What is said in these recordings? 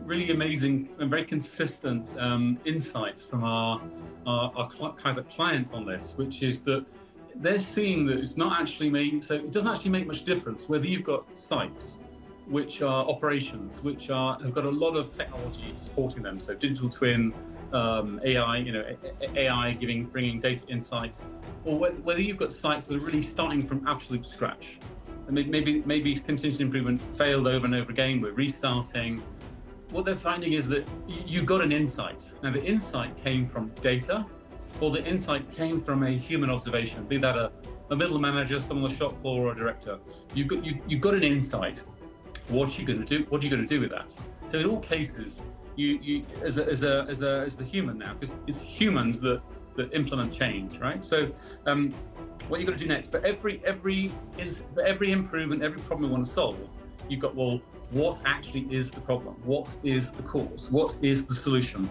really amazing and very consistent insights from our KaizApp clients on this, which is that they're seeing that it's not actually it doesn't actually make much difference whether you've got sites which are operations, which have got a lot of technology supporting them, so digital twin, AI, AI bringing data insights, or whether you've got sites that are really starting from absolute scratch. And maybe continuous improvement failed over and over again, we're restarting. What they're finding is that you got an insight. Now the insight came from data, or the insight came from a human observation, be that a middle manager, someone on the shop floor, or a director. You got an insight. What are you going to do? What are you going to do with that? So in all cases, you as the human now, because it's humans that implement change, right? So what you've got to do next, for every improvement, every problem we want to solve, you've got, well, what actually is the problem? What is the cause? What is the solution?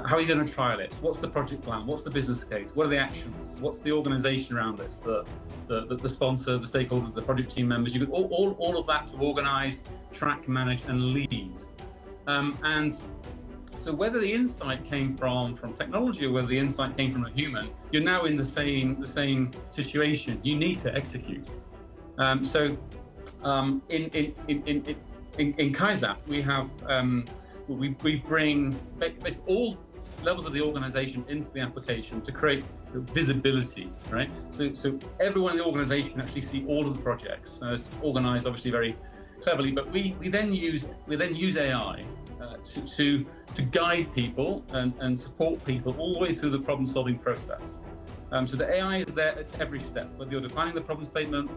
How are you going to trial it? What's the project plan? What's the business case? What are the actions? What's the organization around this? The sponsor, the stakeholders, the project team members. You've got all of that to organize, track, manage, and lead. And so whether the insight came from technology or whether the insight came from a human, you're now in the same situation. You need to execute. In KaizApp, we have we bring basically all levels of the organization into the application to create visibility, right? So everyone in the organization actually see all of the projects. It's organized obviously very cleverly, but we then use AI to guide people and support people all the way through the problem-solving process. So the AI is there at every step, whether you're defining the problem statement,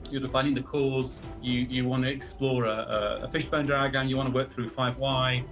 you're defining the cause, you want to explore a fishbone diagram, you want to work through 5 why,